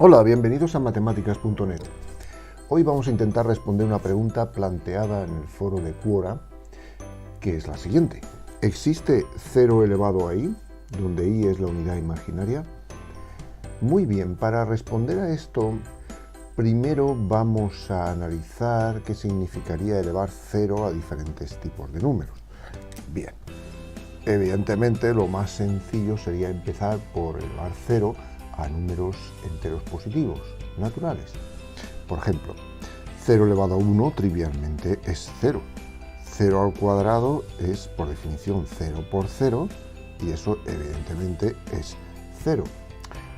Hola, bienvenidos a matemáticas.net. Hoy vamos a intentar responder una pregunta planteada en el foro de Quora, que es la siguiente. ¿Existe 0 elevado a i, donde i es la unidad imaginaria? Muy bien, para responder a esto, primero vamos a analizar qué significaría elevar 0 a diferentes tipos de números. Bien, evidentemente lo más sencillo sería empezar por elevar 0 a números enteros positivos, naturales. Por ejemplo, 0 elevado a 1 trivialmente es 0. 0 al cuadrado es, por definición, 0 por 0, y eso evidentemente es 0.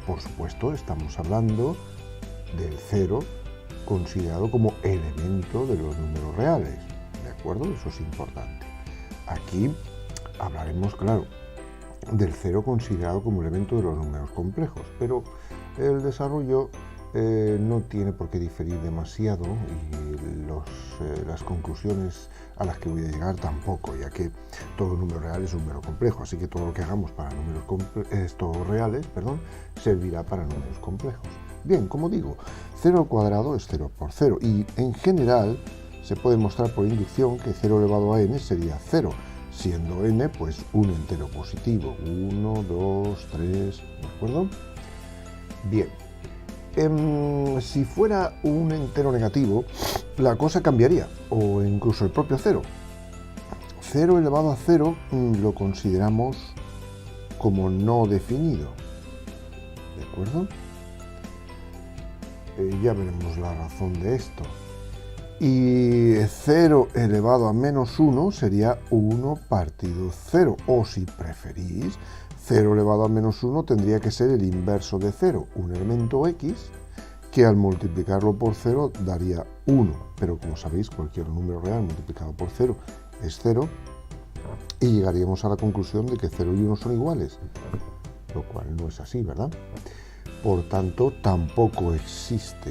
Por supuesto, estamos hablando del 0 considerado como elemento de los números reales, ¿de acuerdo? Eso es importante. Aquí hablaremos, claro, del 0 considerado como elemento de los números complejos, pero el desarrollo no tiene por qué diferir demasiado y las conclusiones a las que voy a llegar tampoco, ya que todo número real es un número complejo, así que todo lo que hagamos para números reales, servirá para números complejos. Bien, como digo, 0 al cuadrado es 0 por 0 y en general se puede mostrar por inducción que 0 elevado a n sería 0, siendo n pues un entero positivo, 1, 2, 3, ¿de acuerdo? Bien, si fuera un entero negativo, la cosa cambiaría, o incluso el propio 0. 0 elevado a 0 lo consideramos como no definido, ¿de acuerdo? Ya veremos la razón de esto. Y 0 elevado a menos 1 sería 1 partido 0, o si preferís, 0 elevado a menos 1 tendría que ser el inverso de 0, un elemento x, que al multiplicarlo por 0 daría 1, pero como sabéis, cualquier número real multiplicado por 0 es 0, y llegaríamos a la conclusión de que 0 y 1 son iguales, lo cual no es así, ¿verdad? Por tanto, tampoco existe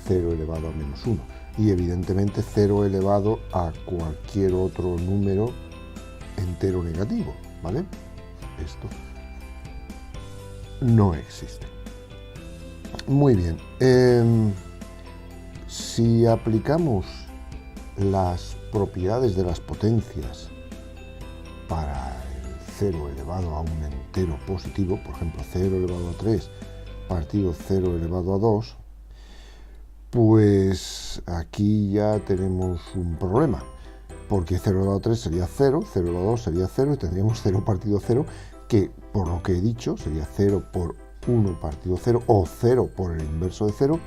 0 elevado a menos 1. Y evidentemente 0 elevado a cualquier otro número entero negativo, ¿vale? Esto no existe. Muy bien. Si aplicamos las propiedades de las potencias para el 0 elevado a un entero positivo, por ejemplo, 0 elevado a 3 partido 0 elevado a 2, pues aquí ya tenemos un problema, porque 0 elevado a 3 sería 0, 0 elevado a 2 sería 0 y tendríamos 0 partido 0, que por lo que he dicho sería 0 por 1 partido 0 o 0 por el inverso de 0,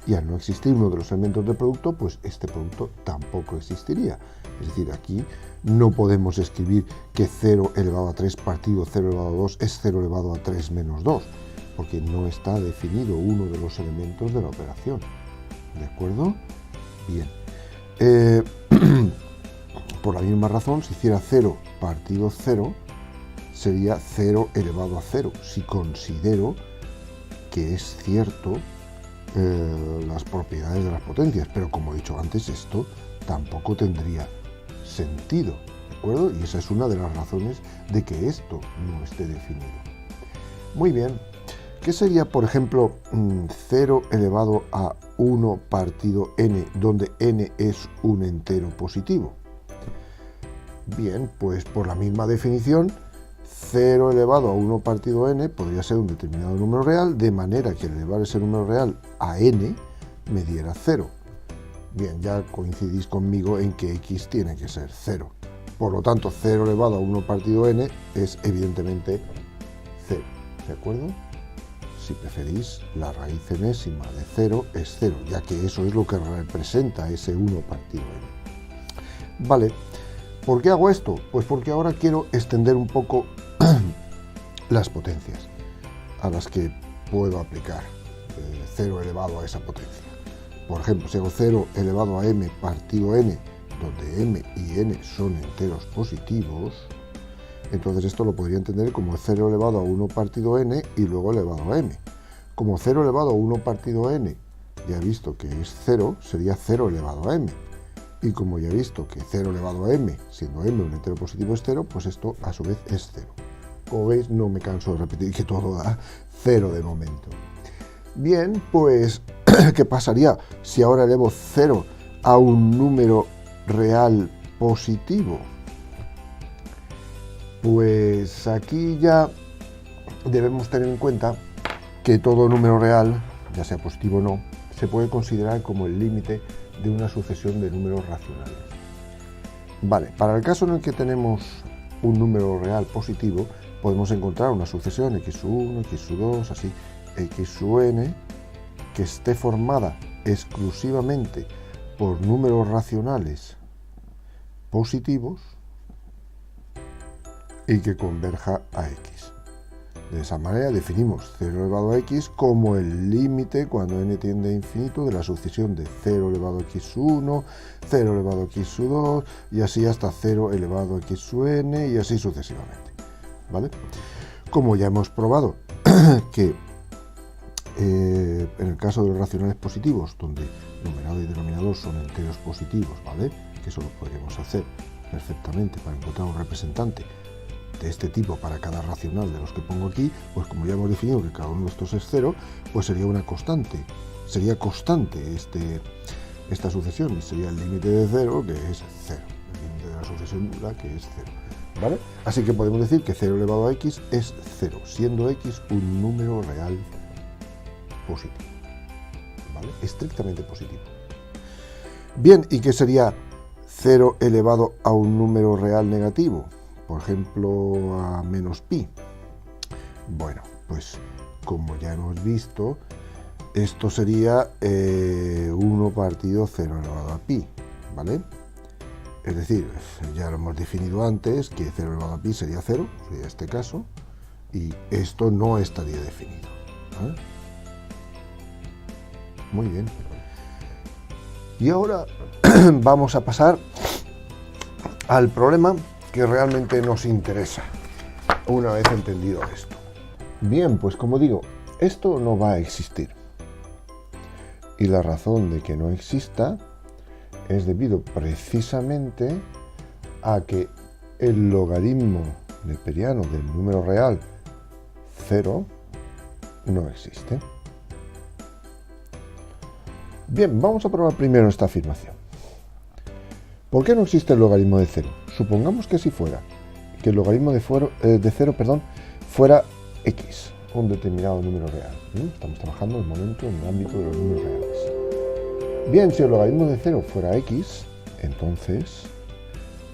y al no existir uno de los elementos del producto, pues este producto tampoco existiría. Es decir, aquí no podemos escribir que 0 elevado a 3 partido 0 elevado a 2 es 0 elevado a 3 menos 2, porque no está definido uno de los elementos de la operación. ¿De acuerdo? Bien. Por la misma razón, si hiciera 0 partido 0, sería 0 elevado a 0, si considero que es cierto las propiedades de las potencias, pero como he dicho antes, esto tampoco tendría sentido, ¿de acuerdo? Y esa es una de las razones de que esto no esté definido. Muy bien. ¿Qué sería, por ejemplo, 0 elevado a 1 partido n, donde n es un entero positivo? Bien, pues por la misma definición, 0 elevado a 1 partido n podría ser un determinado número real, de manera que elevar ese número real a n me diera 0. Bien, ya coincidís conmigo en que x tiene que ser 0. Por lo tanto, 0 elevado a 1 partido n es evidentemente 0, ¿de acuerdo? Si preferís, la raíz enésima de 0 es 0, ya que eso es lo que representa ese 1 partido n. Vale, ¿por qué hago esto? Pues porque ahora quiero extender un poco las potencias a las que puedo aplicar 0 elevado a esa potencia. Por ejemplo, si hago 0 elevado a m partido n, donde m y n son enteros positivos, entonces esto lo podría entender como 0 elevado a 1 partido n y luego elevado a m. Como 0 elevado a 1 partido n, ya he visto que es 0, sería 0 elevado a m. Y como ya he visto que 0 elevado a m, siendo m un entero positivo es 0, pues esto a su vez es 0. Como veis, no me canso de repetir que todo da 0 de momento. Bien, pues, ¿qué pasaría si ahora elevo 0 a un número real positivo? Pues aquí ya debemos tener en cuenta que todo número real, ya sea positivo o no, se puede considerar como el límite de una sucesión de números racionales. Vale, para el caso en el que tenemos un número real positivo, podemos encontrar una sucesión x1, x2, así, xn, que esté formada exclusivamente por números racionales positivos y que converja a x. De esa manera definimos 0 elevado a x como el límite cuando n tiende a infinito de la sucesión de 0 elevado a x1, 0 elevado a x2 y así hasta 0 elevado a xn y así sucesivamente. ¿Vale? Como ya hemos probado que en el caso de los racionales positivos, donde numerador y denominador son enteros positivos, ¿vale? Que eso lo podríamos hacer perfectamente para encontrar un representante de este tipo para cada racional de los que pongo aquí, pues como ya hemos definido que cada uno de estos es 0, pues sería una constante. Sería constante esta sucesión y sería el límite de 0, que es 0. El límite de la sucesión nula, que es 0. ¿Vale? Así que podemos decir que 0 elevado a x es 0, siendo x un número real positivo. ¿Vale? Estrictamente positivo. Bien, ¿y qué sería 0 elevado a un número real negativo? Por ejemplo, a menos pi. Bueno, pues como ya hemos visto, esto sería 1 partido 0 elevado a pi, ¿vale? Es decir, ya lo hemos definido antes, que 0 elevado a pi sería 0, sería este caso, y esto no estaría definido, ¿vale? Muy bien. Y ahora vamos a pasar al problema que realmente nos interesa, una vez entendido esto. Bien, pues como digo, esto no va a existir. Y la razón de que no exista es debido precisamente a que el logaritmo neperiano del número real 0 no existe. Bien, vamos a probar primero esta afirmación. ¿Por qué no existe el logaritmo de 0? Supongamos que si fuera, que el logaritmo de 0 fuera x, un determinado número real. Estamos trabajando de momento en el ámbito de los números reales. Bien, si el logaritmo de 0 fuera x, entonces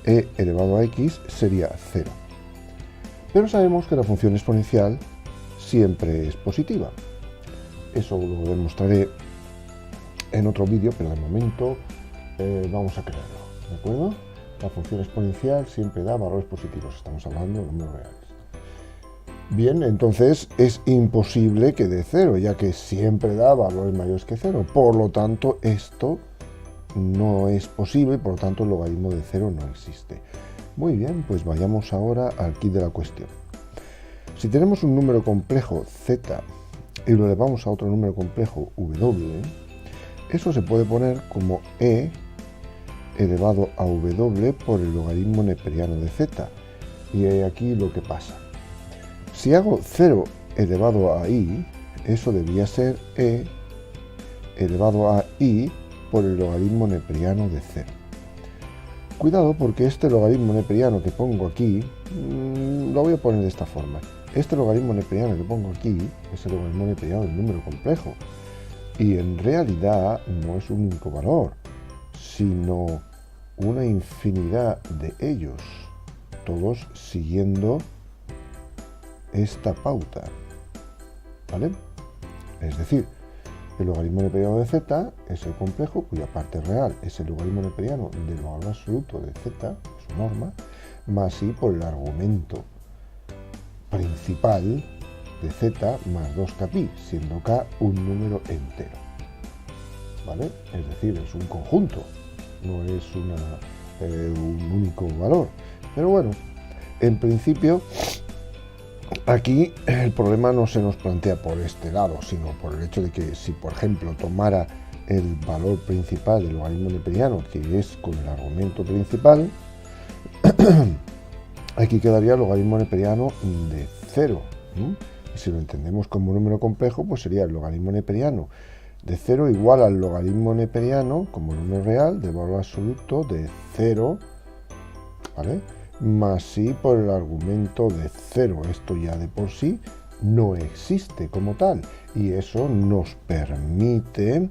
e elevado a x sería 0. Pero sabemos que la función exponencial siempre es positiva. Eso lo demostraré en otro vídeo, pero de momento vamos a crearlo. ¿De acuerdo? La función exponencial siempre da valores positivos. Estamos hablando de números reales. Bien, entonces es imposible que dé 0, ya que siempre da valores mayores que 0. Por lo tanto, esto no es posible, por lo tanto el logaritmo de 0 no existe. Muy bien, pues vayamos ahora al quid de la cuestión. Si tenemos un número complejo z y lo elevamos a otro número complejo w, eso se puede poner como e elevado a w por el logaritmo neperiano de z. Y aquí lo que pasa. Si hago 0 elevado a i, eso debería ser e elevado a i por el logaritmo neperiano de 0. Cuidado, porque este logaritmo neperiano que pongo aquí, lo voy a poner de esta forma. Este logaritmo neperiano que pongo aquí es el logaritmo neperiano del número complejo. Y en realidad no es un único valor, sino una infinidad de ellos, todos siguiendo esta pauta, ¿vale? Es decir, el logaritmo neperiano de z es el complejo cuya parte real es el logaritmo neperiano del valor absoluto de z, su norma, más i por el argumento principal de z más 2kπ, siendo k un número entero, ¿vale? Es decir, es un conjunto, no es un único valor. Pero bueno, en principio aquí el problema no se nos plantea por este lado, sino por el hecho de que si, por ejemplo, tomara el valor principal del logaritmo neperiano, que es con el argumento principal, aquí quedaría el logaritmo neperiano de 0. si lo entendemos como un número complejo, pues sería el logaritmo neperiano de 0 igual al logaritmo neperiano como número real del valor absoluto de 0, ¿vale? Más i por el argumento de 0. Esto ya de por sí no existe como tal, y eso nos permite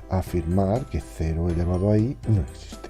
afirmar que 0 elevado a i no existe.